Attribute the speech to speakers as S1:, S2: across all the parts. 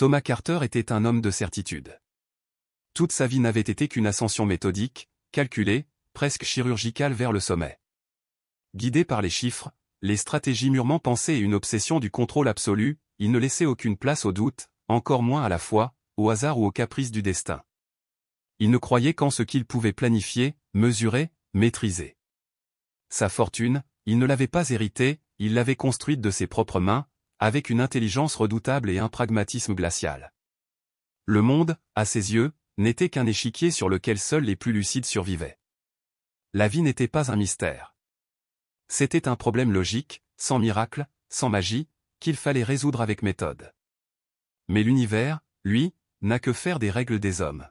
S1: Thomas Carter était un homme de certitude. Toute sa vie n'avait été qu'une ascension méthodique, calculée, presque chirurgicale vers le sommet. Guidé par les chiffres, les stratégies mûrement pensées et une obsession du contrôle absolu, il ne laissait aucune place au doute, encore moins à la foi, au hasard ou aux caprices du destin. Il ne croyait qu'en ce qu'il pouvait planifier, mesurer, maîtriser. Sa fortune, il ne l'avait pas héritée, il l'avait construite de ses propres mains, avec une intelligence redoutable et un pragmatisme glacial. Le monde, à ses yeux, n'était qu'un échiquier sur lequel seuls les plus lucides survivaient. La vie n'était pas un mystère. C'était un problème logique, sans miracle, sans magie, qu'il fallait résoudre avec méthode. Mais l'univers, lui, n'a que faire des règles des hommes.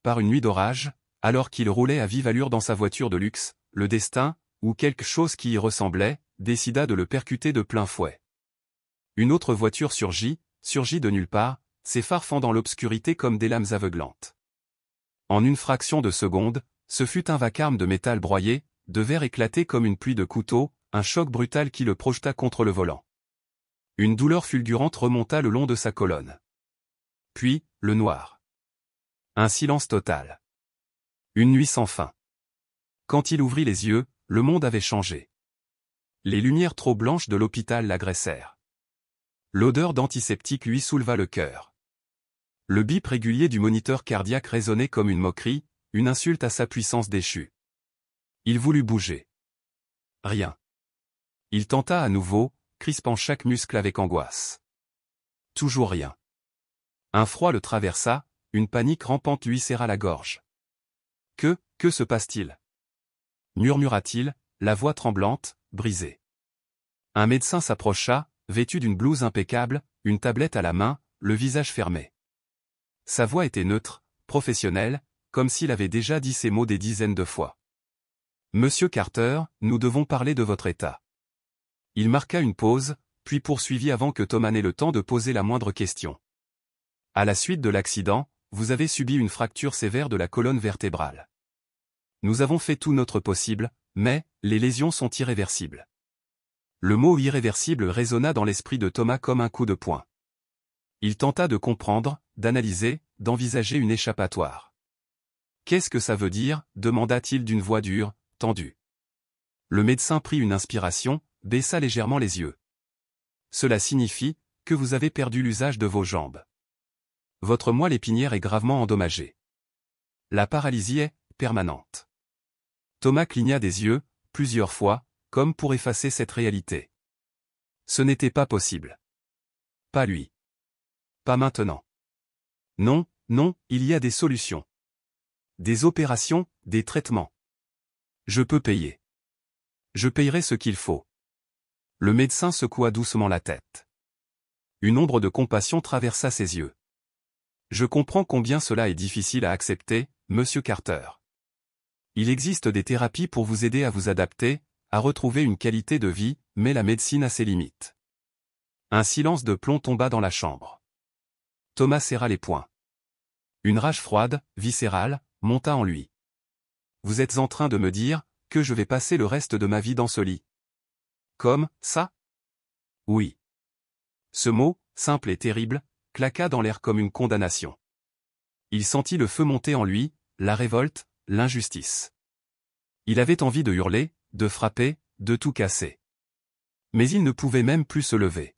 S1: Par une nuit d'orage, alors qu'il roulait à vive allure dans sa voiture de luxe, le destin, ou quelque chose qui y ressemblait, décida de le percuter de plein fouet. Une autre voiture surgit de nulle part, ses phares fendant l'obscurité comme des lames aveuglantes. En une fraction de seconde, ce fut un vacarme de métal broyé, de verre éclaté comme une pluie de couteaux, un choc brutal qui le projeta contre le volant. Une douleur fulgurante remonta le long de sa colonne. Puis, le noir. Un silence total. Une nuit sans fin. Quand il ouvrit les yeux, le monde avait changé. Les lumières trop blanches de l'hôpital l'agressèrent. L'odeur d'antiseptique lui souleva le cœur. Le bip régulier du moniteur cardiaque résonnait comme une moquerie, une insulte à sa puissance déchue. Il voulut bouger. Rien. Il tenta à nouveau, crispant chaque muscle avec angoisse. Toujours rien. Un froid le traversa, une panique rampante lui serra la gorge. Que se passe-t-il? Murmura-t-il, la voix tremblante, brisée. Un médecin s'approcha, vêtu d'une blouse impeccable, une tablette à la main, le visage fermé. Sa voix était neutre, professionnelle, comme s'il avait déjà dit ces mots des dizaines de fois. « Monsieur Carter, nous devons parler de votre état. » Il marqua une pause, puis poursuivit avant que Thomas n'ait le temps de poser la moindre question. « À la suite de l'accident, vous avez subi une fracture sévère de la colonne vertébrale. Nous avons fait tout notre possible, mais les lésions sont irréversibles. » Le mot irréversible résonna dans l'esprit de Thomas comme un coup de poing. Il tenta de comprendre, d'analyser, d'envisager une échappatoire. « Qu'est-ce que ça veut dire ?» demanda-t-il d'une voix dure, tendue. Le médecin prit une inspiration, baissa légèrement les yeux. « Cela signifie que vous avez perdu l'usage de vos jambes. Votre moelle épinière est gravement endommagée. La paralysie est permanente. » Thomas cligna des yeux, plusieurs fois, comme pour effacer cette réalité. Ce n'était pas possible. Pas lui. Pas maintenant. Non, non, il y a des solutions. Des opérations, des traitements. Je peux payer. Je payerai ce qu'il faut. Le médecin secoua doucement la tête. Une ombre de compassion traversa ses yeux. Je comprends combien cela est difficile à accepter, Monsieur Carter. Il existe des thérapies pour vous aider à vous adapter, à retrouver une qualité de vie, mais la médecine a ses limites. Un silence de plomb tomba dans la chambre. Thomas serra les poings. Une rage froide, viscérale, monta en lui. Vous êtes en train de me dire que je vais passer le reste de ma vie dans ce lit. Comme ça? Oui. Ce mot, simple et terrible, claqua dans l'air comme une condamnation. Il sentit le feu monter en lui, la révolte, l'injustice. Il avait envie de hurler, de frapper, de tout casser. Mais il ne pouvait même plus se lever.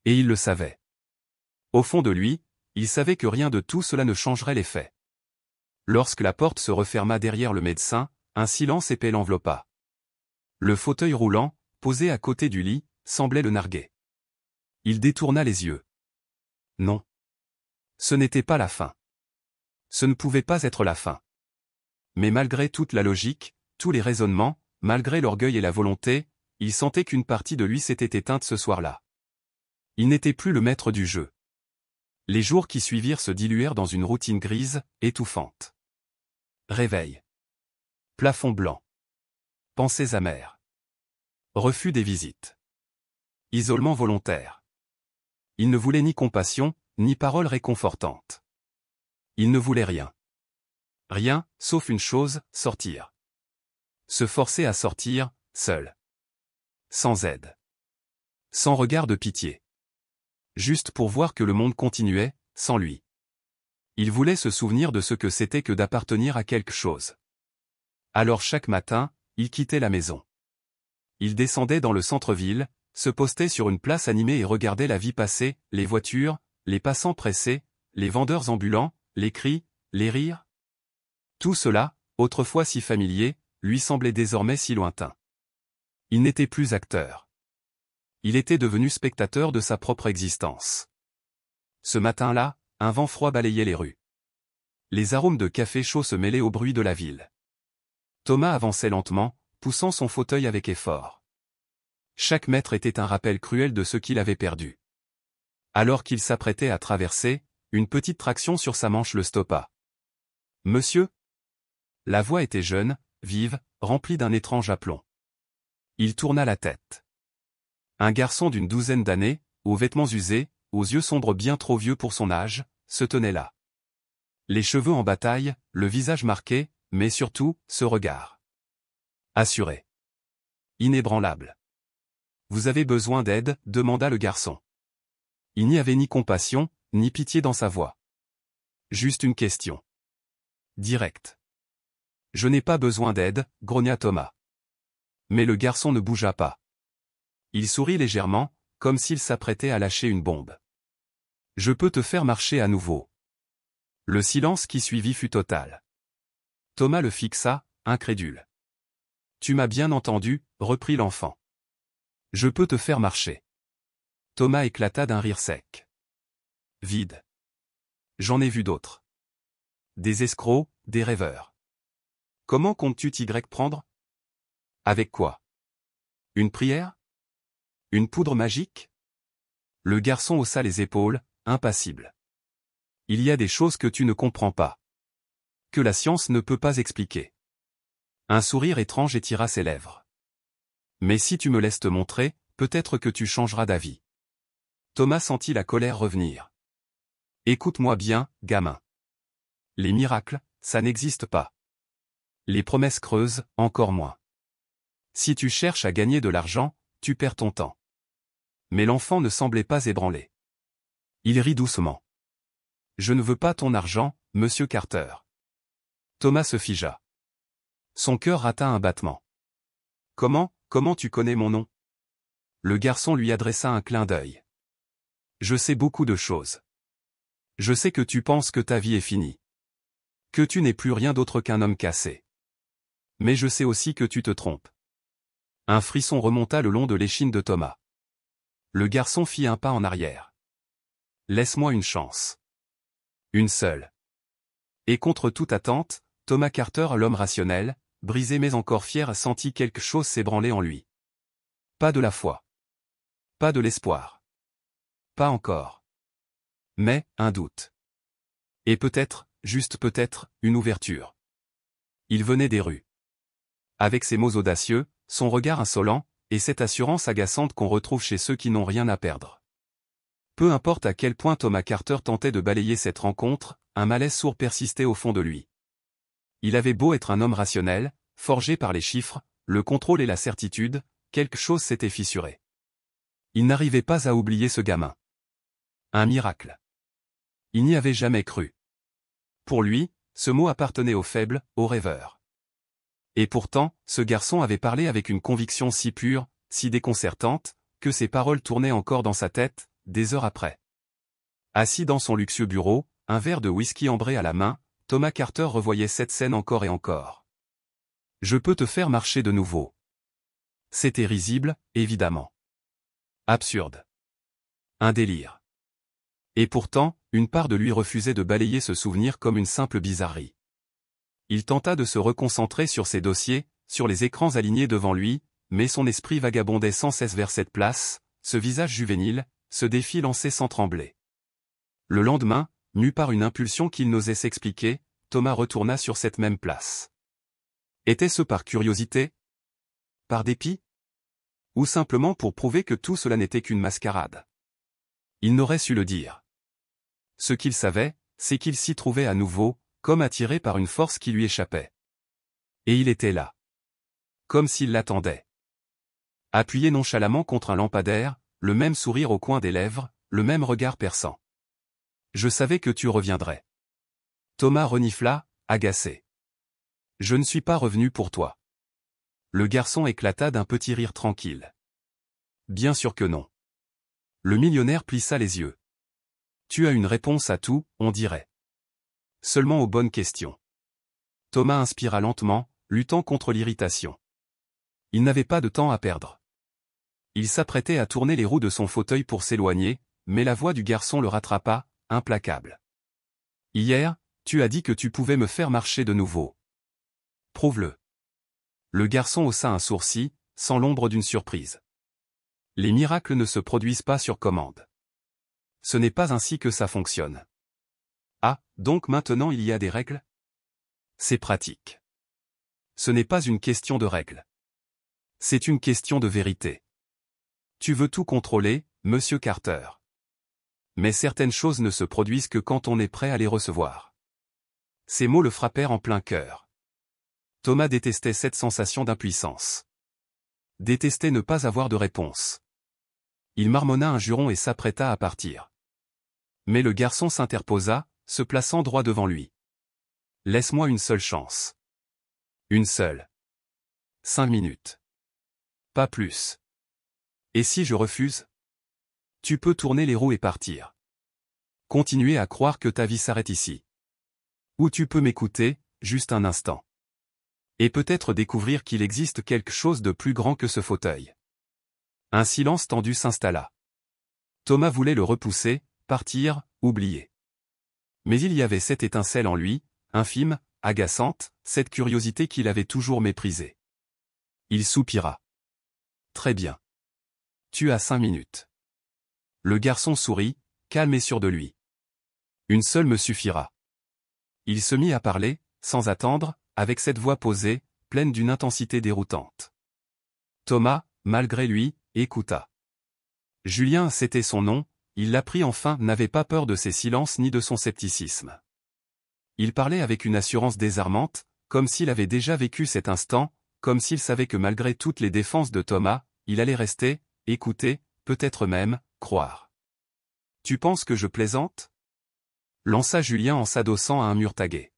S1: Et il le savait. Au fond de lui, il savait que rien de tout cela ne changerait les faits. Lorsque la porte se referma derrière le médecin, un silence épais l'enveloppa. Le fauteuil roulant, posé à côté du lit, semblait le narguer. Il détourna les yeux. Non. Ce n'était pas la fin. Ce ne pouvait pas être la fin. Mais malgré toute la logique, tous les raisonnements, malgré l'orgueil et la volonté, il sentait qu'une partie de lui s'était éteinte ce soir-là. Il n'était plus le maître du jeu. Les jours qui suivirent se diluèrent dans une routine grise, étouffante. Réveil. Plafond blanc. Pensées amères. Refus des visites. Isolement volontaire. Il ne voulait ni compassion, ni paroles réconfortantes. Il ne voulait rien. Rien, sauf une chose, sortir. Se forcer à sortir, seul. Sans aide. Sans regard de pitié. Juste pour voir que le monde continuait, sans lui. Il voulait se souvenir de ce que c'était que d'appartenir à quelque chose. Alors chaque matin, il quittait la maison. Il descendait dans le centre-ville, se postait sur une place animée et regardait la vie passer, les voitures, les passants pressés, les vendeurs ambulants, les cris, les rires. Tout cela, autrefois si familier, lui semblait désormais si lointain. Il n'était plus acteur. Il était devenu spectateur de sa propre existence. Ce matin-là, un vent froid balayait les rues. Les arômes de café chaud se mêlaient au bruit de la ville. Thomas avançait lentement, poussant son fauteuil avec effort. Chaque mètre était un rappel cruel de ce qu'il avait perdu. Alors qu'il s'apprêtait à traverser, une petite traction sur sa manche le stoppa. « Monsieur ?» La voix était jeune, vive, remplie d'un étrange aplomb. Il tourna la tête. Un garçon d'une douzaine d'années, aux vêtements usés, aux yeux sombres bien trop vieux pour son âge, se tenait là. Les cheveux en bataille, le visage marqué, mais surtout, ce regard. Assuré. Inébranlable. « Vous avez besoin d'aide ?» demanda le garçon. Il n'y avait ni compassion, ni pitié dans sa voix. Juste une question. Directe. « Je n'ai pas besoin d'aide » grogna Thomas. Mais le garçon ne bougea pas. Il sourit légèrement, comme s'il s'apprêtait à lâcher une bombe. « Je peux te faire marcher à nouveau. » Le silence qui suivit fut total. Thomas le fixa, incrédule. « Tu m'as bien entendu » reprit l'enfant. « Je peux te faire marcher. » Thomas éclata d'un rire sec. « Vide. J'en ai vu d'autres. Des escrocs, des rêveurs. Comment comptes-tu t'y prendre ? Avec quoi ? Une prière ? Une poudre magique ? » Le garçon haussa les épaules, impassible. « Il y a des choses que tu ne comprends pas. Que la science ne peut pas expliquer. » Un sourire étrange étira ses lèvres. « Mais si tu me laisses te montrer, peut-être que tu changeras d'avis. » Thomas sentit la colère revenir. « Écoute-moi bien, gamin. Les miracles, ça n'existe pas. Les promesses creuses, encore moins. Si tu cherches à gagner de l'argent, tu perds ton temps. » Mais l'enfant ne semblait pas ébranlé. Il rit doucement. « Je ne veux pas ton argent, monsieur Carter. » Thomas se figea. Son cœur rata un battement. « Comment tu connais mon nom ?» Le garçon lui adressa un clin d'œil. « Je sais beaucoup de choses. Je sais que tu penses que ta vie est finie. Que tu n'es plus rien d'autre qu'un homme cassé. Mais je sais aussi que tu te trompes. » Un frisson remonta le long de l'échine de Thomas. Le garçon fit un pas en arrière. « Laisse-moi une chance. Une seule. » Et contre toute attente, Thomas Carter, l'homme rationnel, brisé mais encore fier, sentit quelque chose s'ébranler en lui. Pas de la foi. Pas de l'espoir. Pas encore. Mais, un doute. Et peut-être, juste peut-être, une ouverture. Il venait des rues. Avec ses mots audacieux, son regard insolent, et cette assurance agaçante qu'on retrouve chez ceux qui n'ont rien à perdre. Peu importe à quel point Thomas Carter tentait de balayer cette rencontre, un malaise sourd persistait au fond de lui. Il avait beau être un homme rationnel, forgé par les chiffres, le contrôle et la certitude, quelque chose s'était fissuré. Il n'arrivait pas à oublier ce gamin. Un miracle. Il n'y avait jamais cru. Pour lui, ce mot appartenait aux faibles, aux rêveurs. Et pourtant, ce garçon avait parlé avec une conviction si pure, si déconcertante, que ses paroles tournaient encore dans sa tête, des heures après. Assis dans son luxueux bureau, un verre de whisky ambré à la main, Thomas Carter revoyait cette scène encore et encore. « Je peux te faire marcher de nouveau. » C'était risible, évidemment. Absurde. Un délire. Et pourtant, une part de lui refusait de balayer ce souvenir comme une simple bizarrerie. Il tenta de se reconcentrer sur ses dossiers, sur les écrans alignés devant lui, mais son esprit vagabondait sans cesse vers cette place, ce visage juvénile, ce défi lancé sans trembler. Le lendemain, mu par une impulsion qu'il n'osait s'expliquer, Thomas retourna sur cette même place. Était-ce par curiosité ? Par dépit ? Ou simplement pour prouver que tout cela n'était qu'une mascarade ? Il n'aurait su le dire. Ce qu'il savait, c'est qu'il s'y trouvait à nouveau, comme attiré par une force qui lui échappait. Et il était là. Comme s'il l'attendait. Appuyé nonchalamment contre un lampadaire, le même sourire au coin des lèvres, le même regard perçant. Je savais que tu reviendrais. Thomas renifla, agacé. Je ne suis pas revenu pour toi. Le garçon éclata d'un petit rire tranquille. Bien sûr que non. Le millionnaire plissa les yeux. Tu as une réponse à tout, on dirait. Seulement aux bonnes questions. Thomas inspira lentement, luttant contre l'irritation. Il n'avait pas de temps à perdre. Il s'apprêtait à tourner les roues de son fauteuil pour s'éloigner, mais la voix du garçon le rattrapa, implacable. Hier, tu as dit que tu pouvais me faire marcher de nouveau. Prouve-le. Le garçon haussa un sourcil, sans l'ombre d'une surprise. Les miracles ne se produisent pas sur commande. Ce n'est pas ainsi que ça fonctionne. Ah, donc maintenant il y a des règles? C'est pratique. Ce n'est pas une question de règles. C'est une question de vérité. Tu veux tout contrôler, monsieur Carter. Mais certaines choses ne se produisent que quand on est prêt à les recevoir. Ces mots le frappèrent en plein cœur. Thomas détestait cette sensation d'impuissance. Détestait ne pas avoir de réponse. Il marmonna un juron et s'apprêta à partir. Mais le garçon s'interposa, se plaçant droit devant lui. Laisse-moi une seule chance. Une seule. 5 minutes. Pas plus. Et si je refuse? Tu peux tourner les roues et partir. Continuer à croire que ta vie s'arrête ici. Ou tu peux m'écouter, juste un instant. Et peut-être découvrir qu'il existe quelque chose de plus grand que ce fauteuil. Un silence tendu s'installa. Thomas voulait le repousser, partir, oublier. Mais il y avait cette étincelle en lui, infime, agaçante, cette curiosité qu'il avait toujours méprisée. Il soupira. Très bien. Tu as 5 minutes. Le garçon sourit, calme et sûr de lui. Une seule me suffira. Il se mit à parler, sans attendre, avec cette voix posée, pleine d'une intensité déroutante. Thomas, malgré lui, écouta. Julien, c'était son nom, il l'apprit enfin, n'avait pas peur de ses silences ni de son scepticisme. Il parlait avec une assurance désarmante, comme s'il avait déjà vécu cet instant, comme s'il savait que malgré toutes les défenses de Thomas, il allait rester, écouter, peut-être même, croire. Tu penses que je plaisante? Lança Julien en s'adossant à un mur tagué.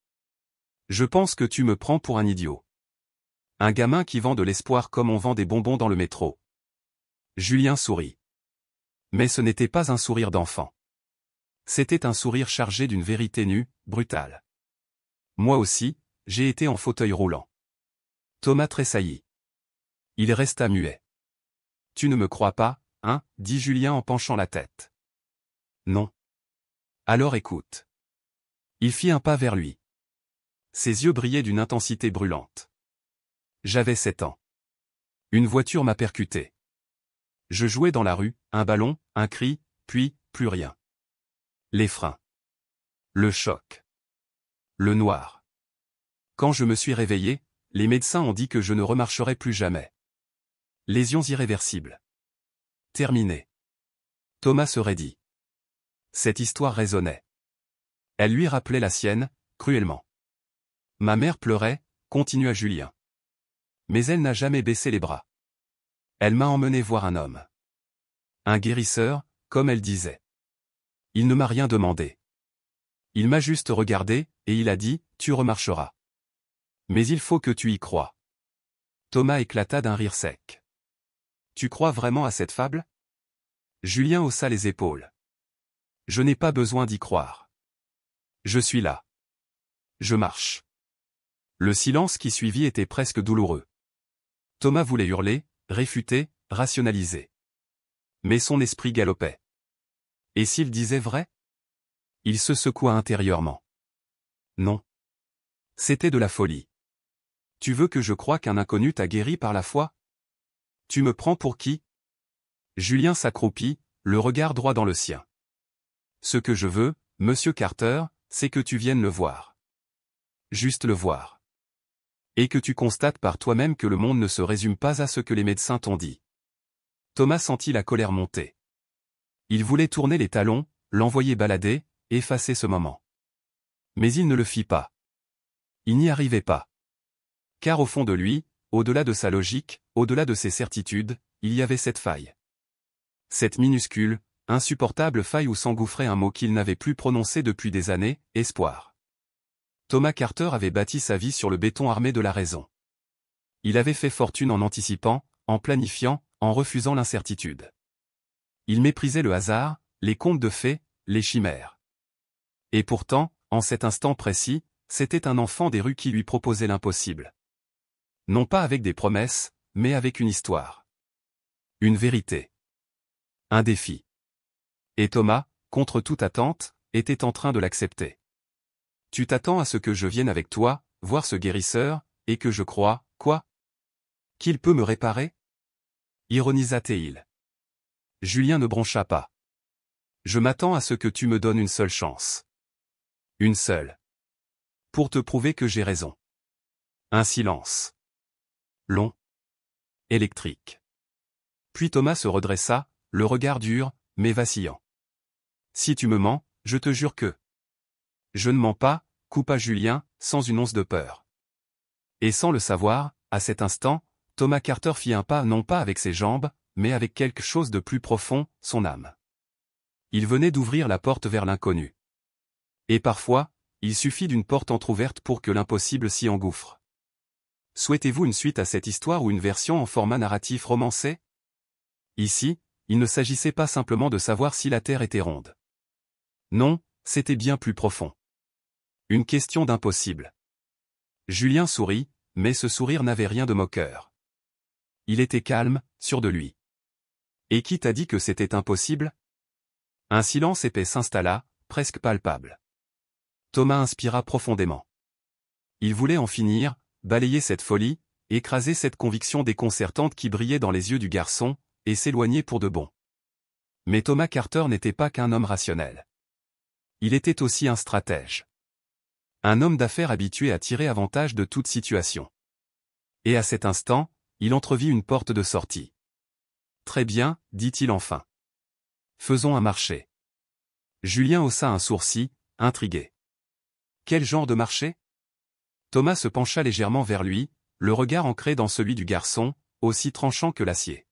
S1: Je pense que tu me prends pour un idiot. Un gamin qui vend de l'espoir comme on vend des bonbons dans le métro. Julien sourit. Mais ce n'était pas un sourire d'enfant. C'était un sourire chargé d'une vérité nue, brutale. Moi aussi, j'ai été en fauteuil roulant. Thomas tressaillit. Il resta muet. Tu ne me crois pas, hein, dit Julien en penchant la tête. Non. Alors écoute. Il fit un pas vers lui. Ses yeux brillaient d'une intensité brûlante. J'avais 7 ans. Une voiture m'a percuté. Je jouais dans la rue, un ballon, un cri, puis, plus rien. Les freins. Le choc. Le noir. Quand je me suis réveillé, les médecins ont dit que je ne remarcherais plus jamais. Lésions irréversibles. Terminé. Thomas se raidit. Cette histoire résonnait. Elle lui rappelait la sienne, cruellement. Ma mère pleurait, continua Julien. Mais elle n'a jamais baissé les bras. Elle m'a emmené voir un homme. Un guérisseur, comme elle disait. Il ne m'a rien demandé. Il m'a juste regardé, et il a dit, tu remarcheras. Mais il faut que tu y crois. Thomas éclata d'un rire sec. Tu crois vraiment à cette fable? Julien haussa les épaules. Je n'ai pas besoin d'y croire. Je suis là. Je marche. Le silence qui suivit était presque douloureux. Thomas voulait hurler, réfuter, rationaliser. Mais son esprit galopait. Et s'il disait vrai? Il se secoua intérieurement. Non. C'était de la folie. Tu veux que je croie qu'un inconnu t'a guéri par la foi? Tu me prends pour qui? Julien s'accroupit, le regard droit dans le sien. Ce que je veux, monsieur Carter, c'est que tu viennes le voir. Juste le voir. Et que tu constates par toi-même que le monde ne se résume pas à ce que les médecins t'ont dit. Thomas sentit la colère monter. Il voulait tourner les talons, l'envoyer balader, effacer ce moment. Mais il ne le fit pas. Il n'y arrivait pas. Car au fond de lui, au-delà de sa logique, au-delà de ses certitudes, il y avait cette faille. Cette minuscule, insupportable faille où s'engouffrait un mot qu'il n'avait plus prononcé depuis des années, espoir. Thomas Carter avait bâti sa vie sur le béton armé de la raison. Il avait fait fortune en anticipant, en planifiant, en refusant l'incertitude. Il méprisait le hasard, les contes de fées, les chimères. Et pourtant, en cet instant précis, c'était un enfant des rues qui lui proposait l'impossible. Non pas avec des promesses, mais avec une histoire. Une vérité. Un défi. Et Thomas, contre toute attente, était en train de l'accepter. Tu t'attends à ce que je vienne avec toi, voir ce guérisseur, et que je croie, quoi? Qu'il peut me réparer? Ironisa Théil. Julien ne broncha pas. Je m'attends à ce que tu me donnes une seule chance. Une seule. Pour te prouver que j'ai raison. Un silence. Long. Électrique. Puis Thomas se redressa, le regard dur, mais vacillant. Si tu me mens, je te jure que... Je ne mens pas, coupa Julien, sans une once de peur. Et sans le savoir, à cet instant, Thomas Carter fit un pas non pas avec ses jambes, mais avec quelque chose de plus profond, son âme. Il venait d'ouvrir la porte vers l'inconnu. Et parfois, il suffit d'une porte entr'ouverte pour que l'impossible s'y engouffre. Souhaitez-vous une suite à cette histoire ou une version en format narratif romancé? Ici, il ne s'agissait pas simplement de savoir si la Terre était ronde. Non, c'était bien plus profond. Une question d'impossible. Julien sourit, mais ce sourire n'avait rien de moqueur. Il était calme, sûr de lui. Et qui t'a dit que c'était impossible? Un silence épais s'installa, presque palpable. Thomas inspira profondément. Il voulait en finir, balayer cette folie, écraser cette conviction déconcertante qui brillait dans les yeux du garçon, et s'éloigner pour de bon. Mais Thomas Carter n'était pas qu'un homme rationnel. Il était aussi un stratège. Un homme d'affaires habitué à tirer avantage de toute situation. Et à cet instant, il entrevit une porte de sortie. Très bien, dit-il enfin. Faisons un marché. Julien haussa un sourcil, intrigué. Quel genre de marché? Thomas se pencha légèrement vers lui, le regard ancré dans celui du garçon, aussi tranchant que l'acier.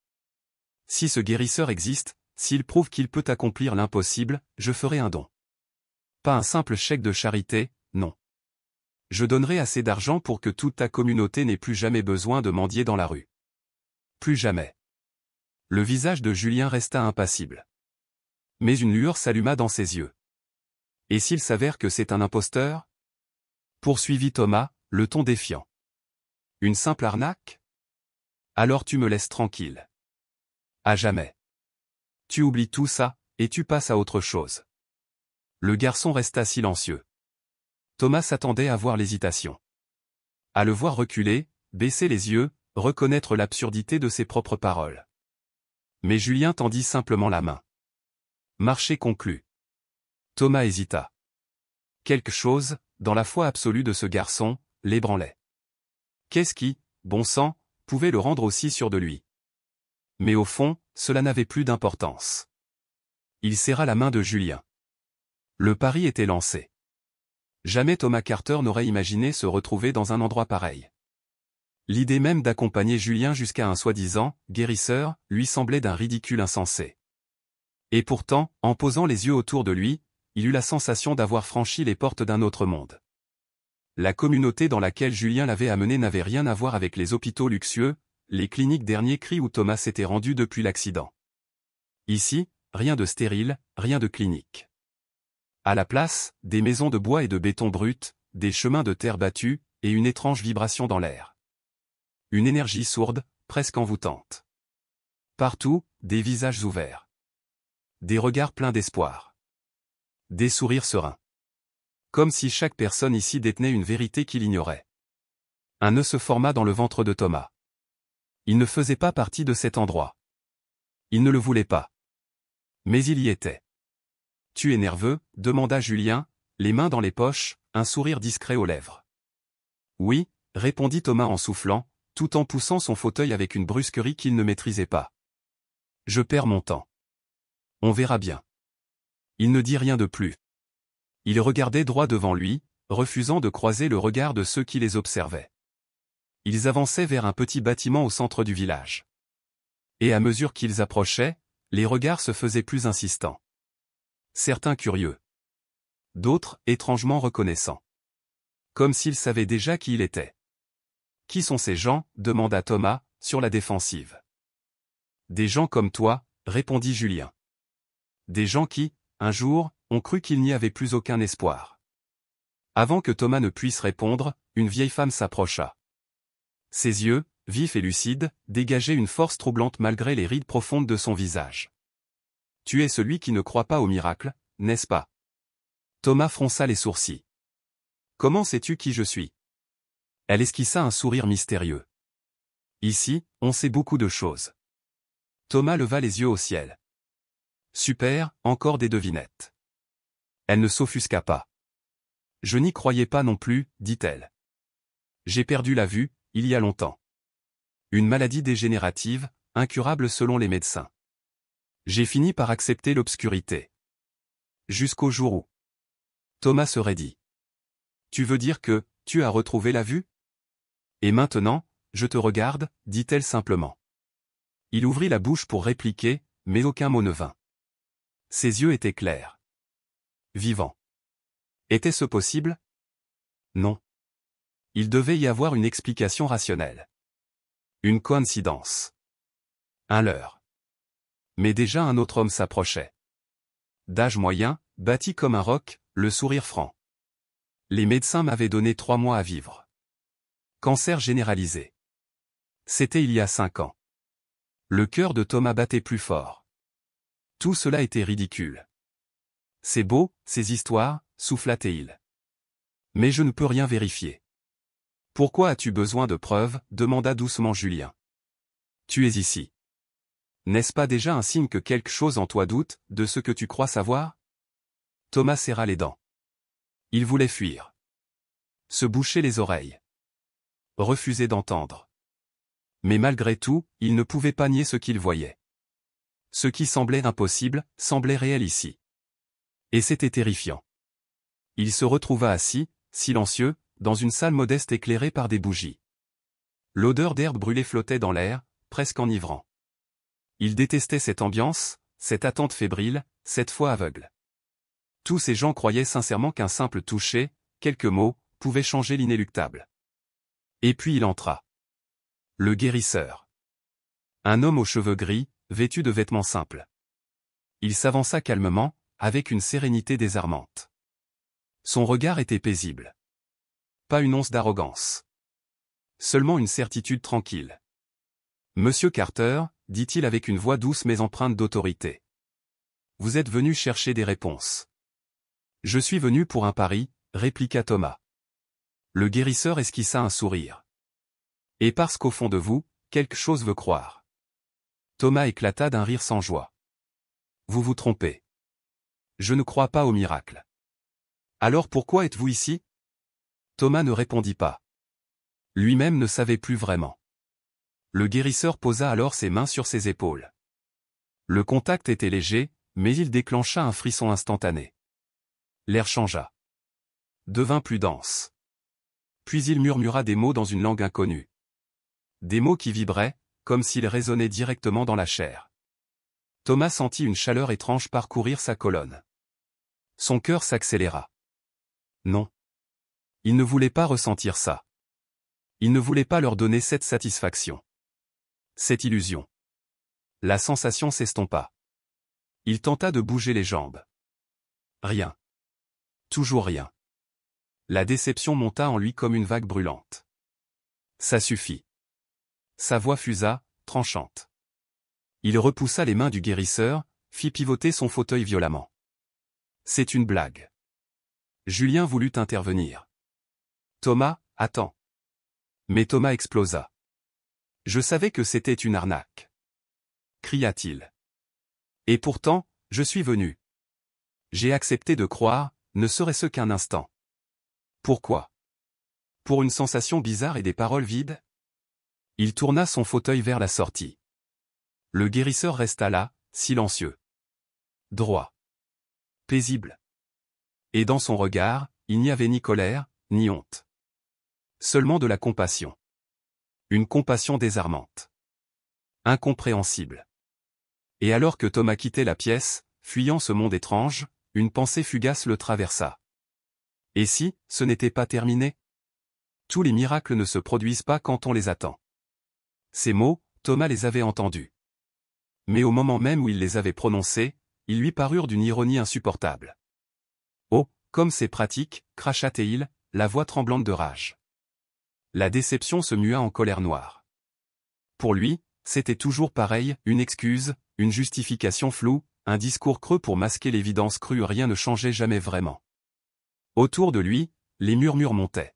S1: Si ce guérisseur existe, s'il prouve qu'il peut accomplir l'impossible, je ferai un don. Pas un simple chèque de charité, non. Je donnerai assez d'argent pour que toute ta communauté n'ait plus jamais besoin de mendier dans la rue. Plus jamais. Le visage de Julien resta impassible. Mais une lueur s'alluma dans ses yeux. Et s'il s'avère que c'est un imposteur? Poursuivit Thomas, le ton défiant. Une simple arnaque? Alors tu me laisses tranquille. À jamais. Tu oublies tout ça, et tu passes à autre chose. Le garçon resta silencieux. Thomas s'attendait à voir l'hésitation. À le voir reculer, baisser les yeux, reconnaître l'absurdité de ses propres paroles. Mais Julien tendit simplement la main. Marché conclu. Thomas hésita. Quelque chose, dans la foi absolue de ce garçon, l'ébranlait. Qu'est-ce qui, bon sang, pouvait le rendre aussi sûr de lui? Mais au fond, cela n'avait plus d'importance. Il serra la main de Julien. Le pari était lancé. Jamais Thomas Carter n'aurait imaginé se retrouver dans un endroit pareil. L'idée même d'accompagner Julien jusqu'à un soi-disant guérisseur lui semblait d'un ridicule insensé. Et pourtant, en posant les yeux autour de lui, il eut la sensation d'avoir franchi les portes d'un autre monde. La communauté dans laquelle Julien l'avait amené n'avait rien à voir avec les hôpitaux luxueux, les cliniques dernier cri où Thomas s'était rendu depuis l'accident. Ici, rien de stérile, rien de clinique. À la place, des maisons de bois et de béton brut, des chemins de terre battus, et une étrange vibration dans l'air. Une énergie sourde, presque envoûtante. Partout, des visages ouverts. Des regards pleins d'espoir. Des sourires sereins. Comme si chaque personne ici détenait une vérité qu'il ignorait. Un nœud se forma dans le ventre de Thomas. Il ne faisait pas partie de cet endroit. Il ne le voulait pas. Mais il y était. Tu es nerveux? Demanda Julien, les mains dans les poches, un sourire discret aux lèvres. Oui, répondit Thomas en soufflant, tout en poussant son fauteuil avec une brusquerie qu'il ne maîtrisait pas. Je perds mon temps. On verra bien. Il ne dit rien de plus. Il regardait droit devant lui, refusant de croiser le regard de ceux qui les observaient. Ils avançaient vers un petit bâtiment au centre du village. Et à mesure qu'ils approchaient, Les regards se faisaient plus insistants. Certains curieux. D'autres, étrangement reconnaissants. Comme s'ils savaient déjà qui il était. « Qui sont ces gens » demanda Thomas, sur la défensive. « Des gens comme toi » répondit Julien. « Des gens qui, un jour, ont cru qu'il n'y avait plus aucun espoir. » Avant que Thomas ne puisse répondre, une vieille femme s'approcha. Ses yeux, vifs et lucides, dégageaient une force troublante malgré les rides profondes de son visage. « Tu es celui qui ne croit pas au miracle, n'est-ce pas » Thomas fronça les sourcils. « Comment sais-tu qui je suis » Elle esquissa un sourire mystérieux. « Ici, on sait beaucoup de choses. » Thomas leva les yeux au ciel. « Super, encore des devinettes. » Elle ne s'offusqua pas. « Je n'y croyais pas non plus, dit-elle. J'ai perdu la vue, il y a longtemps. Une maladie dégénérative, incurable selon les médecins. J'ai fini par accepter l'obscurité. Jusqu'au jour où... » Thomas se raidit. « Tu veux dire que, tu as retrouvé la vue ? Et maintenant, je te regarde, dit-elle simplement. Il ouvrit la bouche pour répliquer, mais aucun mot ne vint. Ses yeux étaient clairs. Vivants. Était-ce possible? Non. Il devait y avoir une explication rationnelle. Une coïncidence. Un leurre. Mais déjà un autre homme s'approchait. D'âge moyen, bâti comme un roc, le sourire franc. Les médecins m'avaient donné 3 mois à vivre. Cancer généralisé. C'était il y a 5 ans. Le cœur de Thomas battait plus fort. Tout cela était ridicule. C'est beau, ces histoires, souffla-t-il. Mais je ne peux rien vérifier. Pourquoi as-tu besoin de preuves, demanda doucement Julien. Tu es ici. N'est-ce pas déjà un signe que quelque chose en toi doute, de ce que tu crois savoir? Thomas serra les dents. Il voulait fuir. Se boucher les oreilles. Refuser d'entendre. Mais malgré tout, il ne pouvait pas nier ce qu'il voyait. Ce qui semblait impossible, semblait réel ici. Et c'était terrifiant. Il se retrouva assis, silencieux, dans une salle modeste éclairée par des bougies. L'odeur d'herbe brûlée flottait dans l'air, presque enivrant. Il détestait cette ambiance, cette attente fébrile, cette foi aveugle. Tous ces gens croyaient sincèrement qu'un simple toucher, quelques mots, pouvait changer l'inéluctable. Et puis il entra. Le guérisseur. Un homme aux cheveux gris, vêtu de vêtements simples. Il s'avança calmement, avec une sérénité désarmante. Son regard était paisible. Pas une once d'arrogance. Seulement une certitude tranquille. « Monsieur Carter » dit-il avec une voix douce mais empreinte d'autorité. « Vous êtes venu chercher des réponses. »« Je suis venu pour un pari » répliqua Thomas. Le guérisseur esquissa un sourire. « Et parce qu'au fond de vous, quelque chose veut croire. » Thomas éclata d'un rire sans joie. « Vous vous trompez. Je ne crois pas au miracle. »« Alors pourquoi êtes-vous ici ?» Thomas ne répondit pas. Lui-même ne savait plus vraiment. Le guérisseur posa alors ses mains sur ses épaules. Le contact était léger, mais il déclencha un frisson instantané. L'air changea. Devint plus dense. Puis il murmura des mots dans une langue inconnue. Des mots qui vibraient, comme s'ils résonnaient directement dans la chair. Thomas sentit une chaleur étrange parcourir sa colonne. Son cœur s'accéléra. Non. Il ne voulait pas ressentir ça. Il ne voulait pas leur donner cette satisfaction. Cette illusion. La sensation s'estompa. Il tenta de bouger les jambes. Rien. Toujours rien. La déception monta en lui comme une vague brûlante. Ça suffit. Sa voix fusa, tranchante. Il repoussa les mains du guérisseur, fit pivoter son fauteuil violemment. C'est une blague. Julien voulut intervenir. Thomas, attends. Mais Thomas explosa. Je savais que c'était une arnaque. Cria-t-il. Et pourtant, je suis venu. J'ai accepté de croire, ne serait-ce qu'un instant. Pourquoi? Pour une sensation bizarre et des paroles vides? Il tourna son fauteuil vers la sortie. Le guérisseur resta là, silencieux. Droit. Paisible. Et dans son regard, il n'y avait ni colère, ni honte. Seulement de la compassion. Une compassion désarmante. Incompréhensible. Et alors que Thomas quittait la pièce, fuyant ce monde étrange, une pensée fugace le traversa. Et si, ce n'était pas terminé? Tous les miracles ne se produisent pas quand on les attend. Ces mots, Thomas les avait entendus. Mais au moment même où il les avait prononcés, ils lui parurent d'une ironie insupportable. Oh, comme c'est pratique, cracha-t-il, la voix tremblante de rage. La déception se mua en colère noire. Pour lui, c'était toujours pareil, une excuse, une justification floue, un discours creux pour masquer l'évidence crue, rien ne changeait jamais vraiment. Autour de lui, les murmures montaient.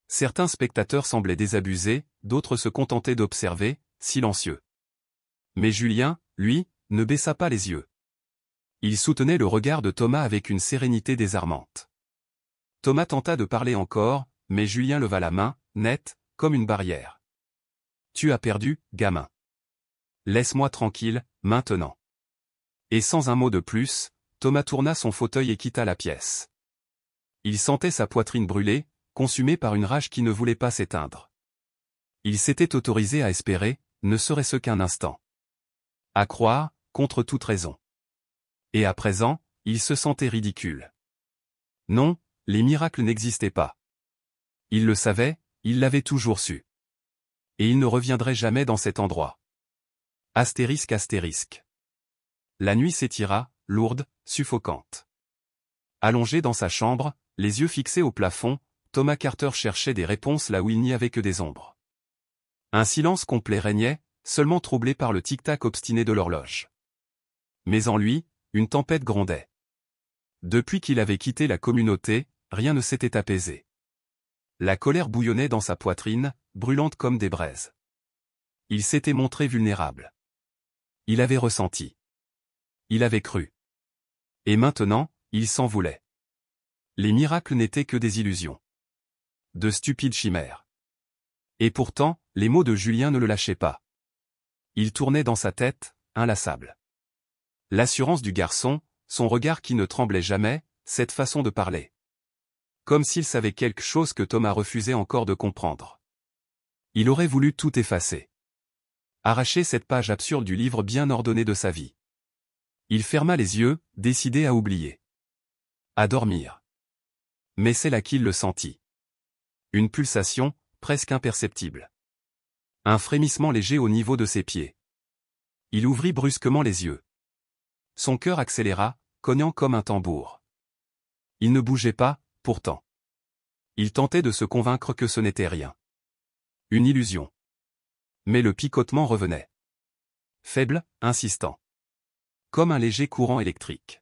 S1: Certains spectateurs semblaient désabusés, d'autres se contentaient d'observer, silencieux. Mais Julien, lui, ne baissa pas les yeux. Il soutenait le regard de Thomas avec une sérénité désarmante. Thomas tenta de parler encore, mais Julien leva la main, nette, comme une barrière. « Tu as perdu, gamin. Laisse-moi tranquille, maintenant. » Et sans un mot de plus, Thomas tourna son fauteuil et quitta la pièce. Il sentait sa poitrine brûler, consumée par une rage qui ne voulait pas s'éteindre. Il s'était autorisé à espérer, ne serait-ce qu'un instant. À croire, contre toute raison. Et à présent, il se sentait ridicule. Non, les miracles n'existaient pas. Il le savait, il l'avait toujours su. Et il ne reviendrait jamais dans cet endroit. Astérisque astérisque. La nuit s'étira, lourde, suffocante. Allongé dans sa chambre, les yeux fixés au plafond, Thomas Carter cherchait des réponses là où il n'y avait que des ombres. Un silence complet régnait, seulement troublé par le tic-tac obstiné de l'horloge. Mais en lui, une tempête grondait. Depuis qu'il avait quitté la communauté, rien ne s'était apaisé. La colère bouillonnait dans sa poitrine, brûlante comme des braises. Il s'était montré vulnérable. Il avait ressenti. Il avait cru. Et maintenant, il s'en voulait. Les miracles n'étaient que des illusions. De stupides chimères. Et pourtant, les mots de Julien ne le lâchaient pas. Il tournait dans sa tête, inlassable. L'assurance du garçon, son regard qui ne tremblait jamais, cette façon de parler. Comme s'il savait quelque chose que Thomas refusait encore de comprendre. Il aurait voulu tout effacer. Arracher cette page absurde du livre bien ordonné de sa vie. Il ferma les yeux, décidé à oublier. À dormir. Mais c'est là qu'il le sentit. Une pulsation, presque imperceptible. Un frémissement léger au niveau de ses pieds. Il ouvrit brusquement les yeux. Son cœur accéléra, cognant comme un tambour. Il ne bougeait pas, pourtant. Il tentait de se convaincre que ce n'était rien. Une illusion. Mais le picotement revenait. Faible, insistant. Comme un léger courant électrique.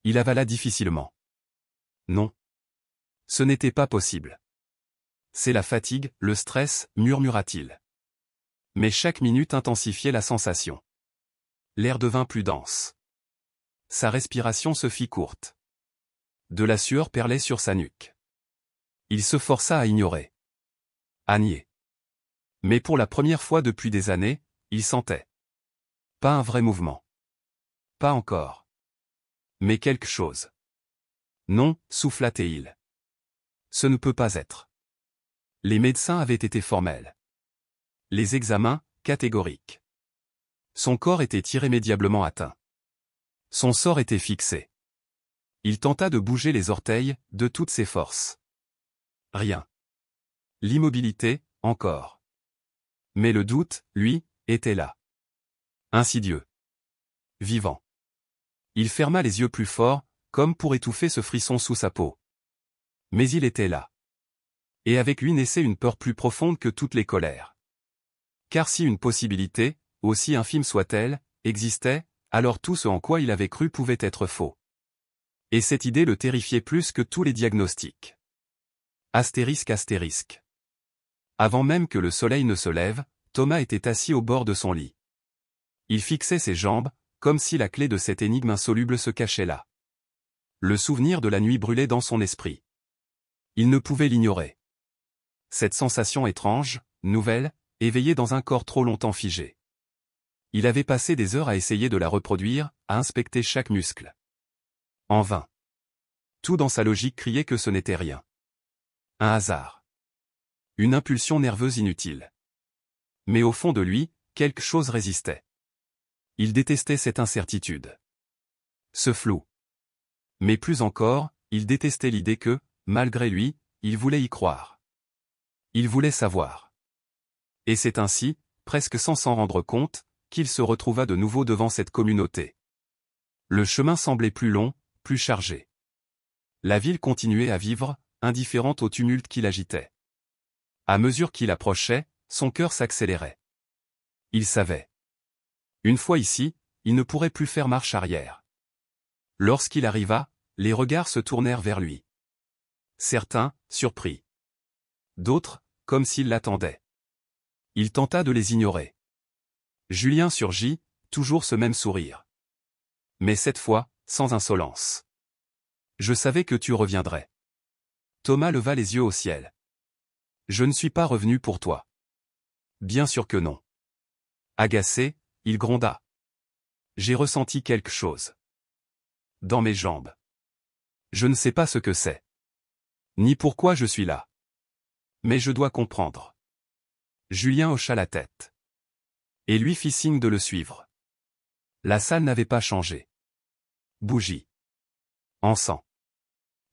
S1: Il avala difficilement. Non. Ce n'était pas possible. C'est la fatigue, le stress, murmura-t-il. Mais chaque minute intensifiait la sensation. L'air devint plus dense. Sa respiration se fit courte. De la sueur perlait sur sa nuque. Il se força à ignorer. À nier. Mais pour la première fois depuis des années, il sentait. Pas un vrai mouvement. Pas encore. Mais quelque chose. Non, souffla-t-il. Ce ne peut pas être. Les médecins avaient été formels. Les examens, catégoriques. Son corps était irrémédiablement atteint. Son sort était fixé. Il tenta de bouger les orteils, de toutes ses forces. Rien. L'immobilité, encore. Mais le doute, lui, était là. Insidieux. Vivant. Il ferma les yeux plus fort, comme pour étouffer ce frisson sous sa peau. Mais il était là. Et avec lui naissait une peur plus profonde que toutes les colères. Car si une possibilité, aussi infime soit-elle, existait, alors tout ce en quoi il avait cru pouvait être faux. Et cette idée le terrifiait plus que tous les diagnostics. Astérisque astérisque. Avant même que le soleil ne se lève, Thomas était assis au bord de son lit. Il fixait ses jambes, comme si la clé de cette énigme insoluble se cachait là. Le souvenir de la nuit brûlait dans son esprit. Il ne pouvait l'ignorer. Cette sensation étrange, nouvelle, éveillée dans un corps trop longtemps figé. Il avait passé des heures à essayer de la reproduire, à inspecter chaque muscle. En vain. Tout dans sa logique criait que ce n'était rien. Un hasard. Une impulsion nerveuse inutile. Mais au fond de lui, quelque chose résistait. Il détestait cette incertitude. Ce flou. Mais plus encore, il détestait l'idée que, malgré lui, il voulait y croire. Il voulait savoir. Et c'est ainsi, presque sans s'en rendre compte, qu'il se retrouva de nouveau devant cette communauté. Le chemin semblait plus long, plus chargé. La ville continuait à vivre, indifférente au tumulte qui l'agitait. À mesure qu'il approchait, son cœur s'accélérait. Il savait. Une fois ici, il ne pourrait plus faire marche arrière. Lorsqu'il arriva, les regards se tournèrent vers lui. Certains, surpris. D'autres, comme s'ils l'attendaient. Il tenta de les ignorer. Julien surgit, toujours ce même sourire. Mais cette fois, sans insolence. Je savais que tu reviendrais. Thomas leva les yeux au ciel. Je ne suis pas revenu pour toi. Bien sûr que non. Agacé, il gronda. J'ai ressenti quelque chose. Dans mes jambes. Je ne sais pas ce que c'est. Ni pourquoi je suis là. Mais je dois comprendre. Julien hocha la tête. Et lui fit signe de le suivre. La salle n'avait pas changé. Bougie. Encens.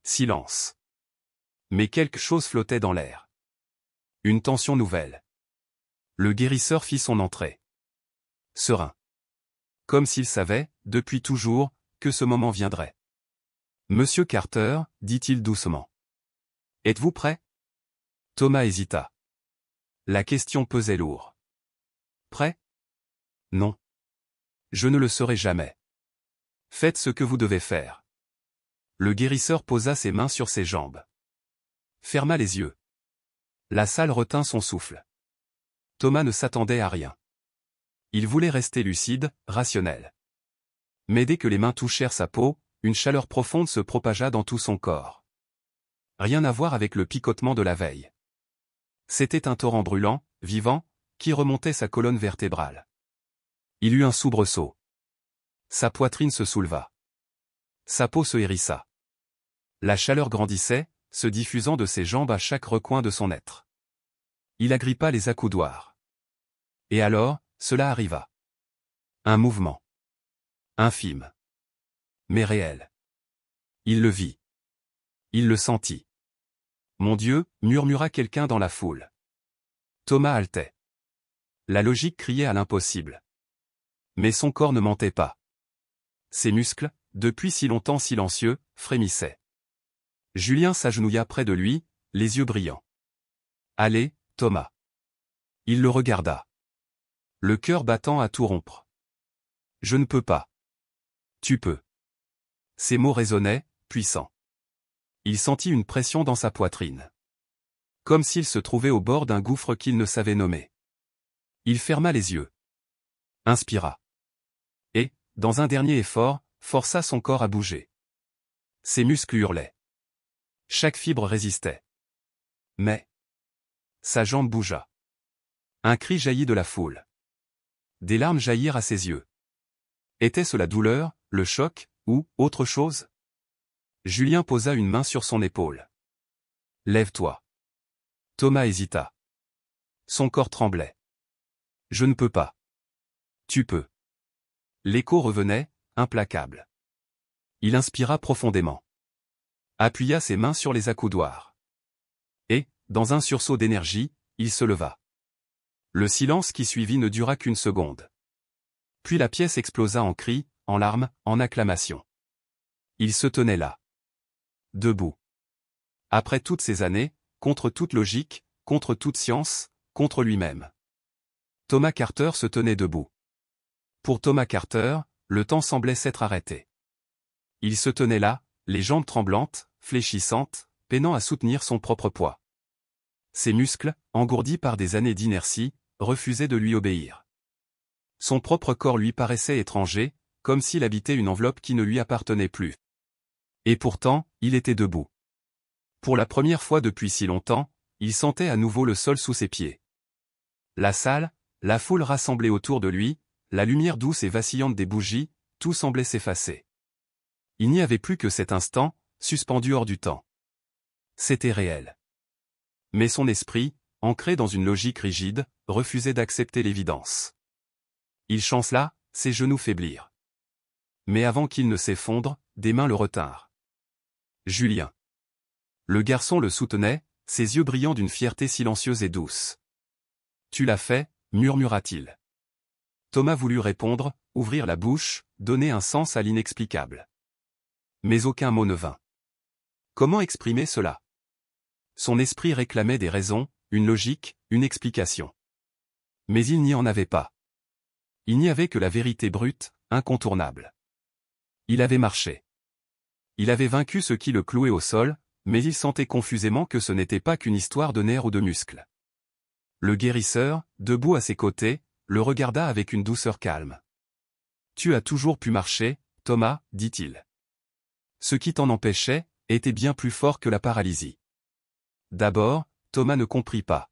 S1: Silence. Mais quelque chose flottait dans l'air. Une tension nouvelle. Le guérisseur fit son entrée. Serein. Comme s'il savait, depuis toujours, que ce moment viendrait. Monsieur Carter, dit-il doucement. Êtes-vous prêt? Thomas hésita. La question pesait lourd. Prêt? Non. Je ne le serai jamais. Faites ce que vous devez faire. Le guérisseur posa ses mains sur ses jambes. Ferma les yeux. La salle retint son souffle. Thomas ne s'attendait à rien. Il voulait rester lucide, rationnel. Mais dès que les mains touchèrent sa peau, une chaleur profonde se propagea dans tout son corps. Rien à voir avec le picotement de la veille. C'était un torrent brûlant, vivant, qui remontait sa colonne vertébrale. Il eut un soubresaut. Sa poitrine se souleva. Sa peau se hérissa. La chaleur grandissait, se diffusant de ses jambes à chaque recoin de son être. Il agrippa les accoudoirs. Et alors, cela arriva. Un mouvement. Infime. Mais réel. Il le vit. Il le sentit. Mon Dieu, murmura quelqu'un dans la foule. Thomas haletait. La logique criait à l'impossible. Mais son corps ne mentait pas. Ses muscles, depuis si longtemps silencieux, frémissaient. Julien s'agenouilla près de lui, les yeux brillants. Allez, Thomas. Il le regarda. Le cœur battant à tout rompre. Je ne peux pas. Tu peux. Ces mots résonnaient, puissants. Il sentit une pression dans sa poitrine. Comme s'il se trouvait au bord d'un gouffre qu'il ne savait nommer. Il ferma les yeux. Inspira. Et, dans un dernier effort, força son corps à bouger. Ses muscles hurlaient. Chaque fibre résistait. Mais sa jambe bougea. Un cri jaillit de la foule. Des larmes jaillirent à ses yeux. Était-ce la douleur, le choc, ou autre chose? Julien posa une main sur son épaule. Lève-toi. Thomas hésita. Son corps tremblait. Je ne peux pas. Tu peux. L'écho revenait, implacable. Il inspira profondément. Appuya ses mains sur les accoudoirs. Et, dans un sursaut d'énergie, il se leva. Le silence qui suivit ne dura qu'une seconde. Puis la pièce explosa en cris, en larmes, en acclamations. Il se tenait là. Debout. Après toutes ces années, contre toute logique, contre toute science, contre lui-même. Thomas Carter se tenait debout. Pour Thomas Carter, le temps semblait s'être arrêté. Il se tenait là, les jambes tremblantes, fléchissantes, peinant à soutenir son propre poids. Ses muscles, engourdis par des années d'inertie, refusaient de lui obéir. Son propre corps lui paraissait étranger, comme s'il habitait une enveloppe qui ne lui appartenait plus. Et pourtant, il était debout. Pour la première fois depuis si longtemps, il sentait à nouveau le sol sous ses pieds. La salle, la foule rassemblée autour de lui, la lumière douce et vacillante des bougies, tout semblait s'effacer. Il n'y avait plus que cet instant, suspendu hors du temps. C'était réel. Mais son esprit, ancré dans une logique rigide, refusait d'accepter l'évidence. Il chancela, ses genoux faiblirent. Mais avant qu'il ne s'effondre, des mains le retinrent. Julien. Le garçon le soutenait, ses yeux brillant d'une fierté silencieuse et douce. Tu l'as fait, murmura-t-il. Thomas voulut répondre, ouvrir la bouche, donner un sens à l'inexplicable. Mais aucun mot ne vint. Comment exprimer cela? Son esprit réclamait des raisons, une logique, une explication. Mais il n'y en avait pas. Il n'y avait que la vérité brute, incontournable. Il avait marché. Il avait vaincu ce qui le clouait au sol, mais il sentait confusément que ce n'était pas qu'une histoire de nerfs ou de muscles. Le guérisseur, debout à ses côtés, le regarda avec une douceur calme. « Tu as toujours pu marcher, Thomas, dit-il. Ce qui t'en empêchait, était bien plus fort que la paralysie. » D'abord, Thomas ne comprit pas.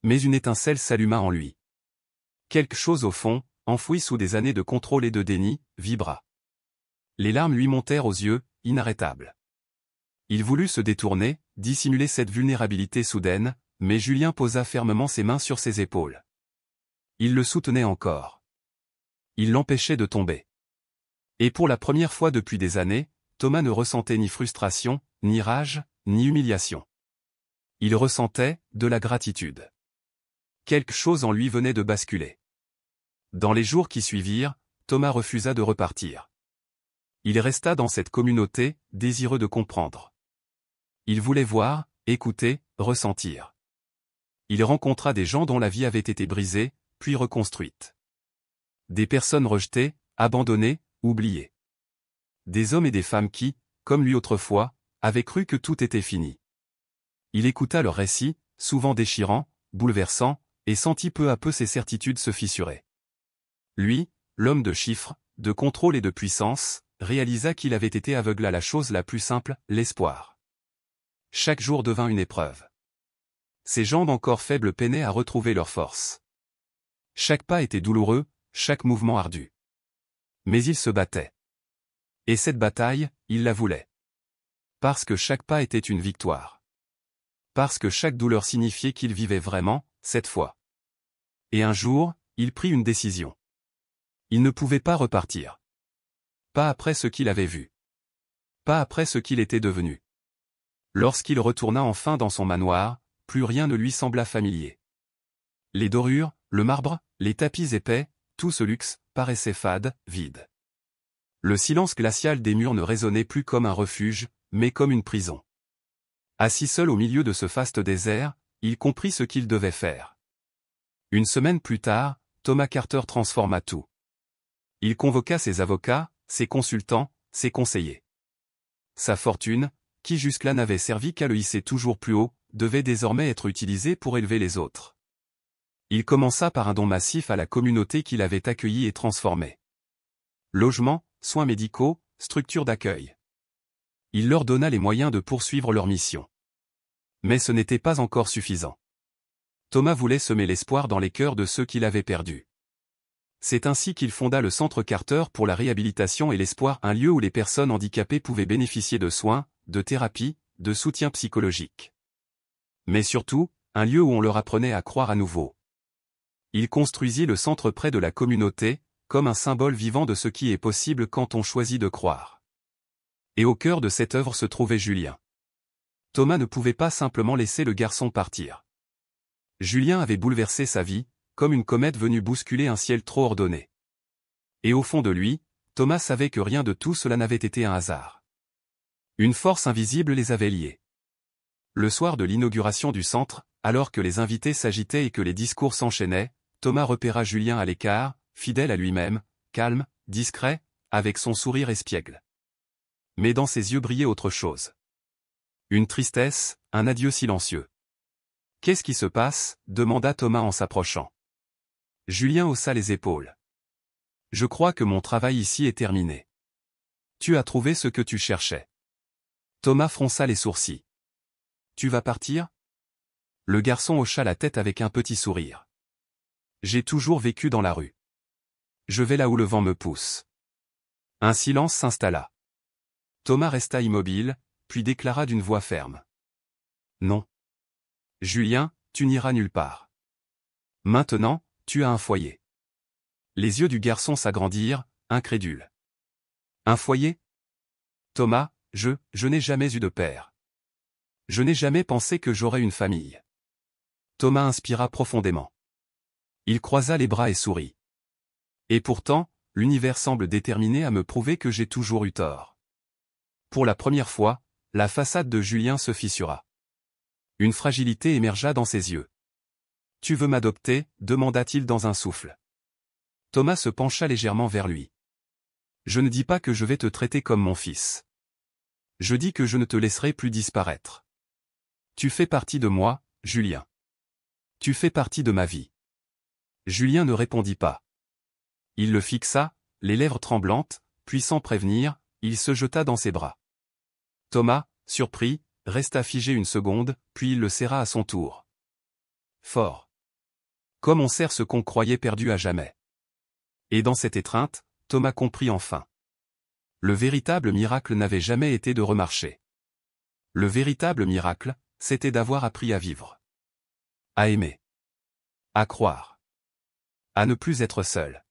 S1: Mais une étincelle s'alluma en lui. Quelque chose au fond, enfoui sous des années de contrôle et de déni, vibra. Les larmes lui montèrent aux yeux, inarrêtables. Il voulut se détourner, dissimuler cette vulnérabilité soudaine, mais Julien posa fermement ses mains sur ses épaules. Il le soutenait encore. Il l'empêchait de tomber. Et pour la première fois depuis des années, Thomas ne ressentait ni frustration, ni rage, ni humiliation. Il ressentait de la gratitude. Quelque chose en lui venait de basculer. Dans les jours qui suivirent, Thomas refusa de repartir. Il resta dans cette communauté, désireux de comprendre. Il voulait voir, écouter, ressentir. Il rencontra des gens dont la vie avait été brisée, puis reconstruite. Des personnes rejetées, abandonnées, oubliées. Des hommes et des femmes qui, comme lui autrefois, avaient cru que tout était fini. Il écouta leurs récits, souvent déchirants, bouleversants, et sentit peu à peu ses certitudes se fissurer. Lui, l'homme de chiffres, de contrôle et de puissance, réalisa qu'il avait été aveugle à la chose la plus simple, l'espoir. Chaque jour devint une épreuve. Ses jambes encore faibles peinaient à retrouver leur force. Chaque pas était douloureux, chaque mouvement ardu. Mais il se battait. Et cette bataille, il la voulait. Parce que chaque pas était une victoire. Parce que chaque douleur signifiait qu'il vivait vraiment, cette fois. Et un jour, il prit une décision. Il ne pouvait pas repartir. Pas après ce qu'il avait vu. Pas après ce qu'il était devenu. Lorsqu'il retourna enfin dans son manoir, plus rien ne lui sembla familier. Les dorures, le marbre, les tapis épais, tout ce luxe, paraissait fade, vide. Le silence glacial des murs ne résonnait plus comme un refuge, mais comme une prison. Assis seul au milieu de ce faste désert, il comprit ce qu'il devait faire. Une semaine plus tard, Thomas Carter transforma tout. Il convoqua ses avocats, ses consultants, ses conseillers. Sa fortune, qui jusque-là n'avait servi qu'à le hisser toujours plus haut, devait désormais être utilisée pour élever les autres. Il commença par un don massif à la communauté qu'il avait accueillie et transformée. Logements, soins médicaux, structures d'accueil. Il leur donna les moyens de poursuivre leur mission. Mais ce n'était pas encore suffisant. Thomas voulait semer l'espoir dans les cœurs de ceux qu'il avait perdus. C'est ainsi qu'il fonda le Centre Carter pour la réhabilitation et l'espoir, un lieu où les personnes handicapées pouvaient bénéficier de soins, de thérapie, de soutien psychologique. Mais surtout, un lieu où on leur apprenait à croire à nouveau. Il construisit le centre près de la communauté, comme un symbole vivant de ce qui est possible quand on choisit de croire. Et au cœur de cette œuvre se trouvait Julien. Thomas ne pouvait pas simplement laisser le garçon partir. Julien avait bouleversé sa vie, comme une comète venue bousculer un ciel trop ordonné. Et au fond de lui, Thomas savait que rien de tout cela n'avait été un hasard. Une force invisible les avait liés. Le soir de l'inauguration du centre, alors que les invités s'agitaient et que les discours s'enchaînaient, Thomas repéra Julien à l'écart, fidèle à lui-même, calme, discret, avec son sourire espiègle. Mais dans ses yeux brillait autre chose. Une tristesse, un adieu silencieux. « Qu'est-ce qui se passe » demanda Thomas en s'approchant. Julien haussa les épaules. « Je crois que mon travail ici est terminé. Tu as trouvé ce que tu cherchais. » Thomas fronça les sourcils. « Tu vas partir » Le garçon hocha la tête avec un petit sourire. « J'ai toujours vécu dans la rue. Je vais là où le vent me pousse. » Un silence s'installa. Thomas resta immobile, puis déclara d'une voix ferme. « Non. Julien, tu n'iras nulle part. Maintenant, tu as un foyer. Les yeux du garçon s'agrandirent, incrédule. Un foyer? Thomas, je n'ai jamais eu de père. Je n'ai jamais pensé que j'aurais une famille. Thomas inspira profondément. Il croisa les bras et sourit. Et pourtant, l'univers semble déterminé à me prouver que j'ai toujours eu tort. Pour la première fois, la façade de Julien se fissura. Une fragilité émergea dans ses yeux. « Tu veux m'adopter » demanda-t-il dans un souffle. Thomas se pencha légèrement vers lui. « Je ne dis pas que je vais te traiter comme mon fils. Je dis que je ne te laisserai plus disparaître. Tu fais partie de moi, Julien. Tu fais partie de ma vie. » Julien ne répondit pas. Il le fixa, les lèvres tremblantes, puis sans prévenir, il se jeta dans ses bras. Thomas, surpris, resta figé une seconde, puis il le serra à son tour. Fort. Comme on serre ce qu'on croyait perdu à jamais. Et dans cette étreinte, Thomas comprit enfin. Le véritable miracle n'avait jamais été de remarcher. Le véritable miracle, c'était d'avoir appris à vivre. À aimer. À croire. À ne plus être seul.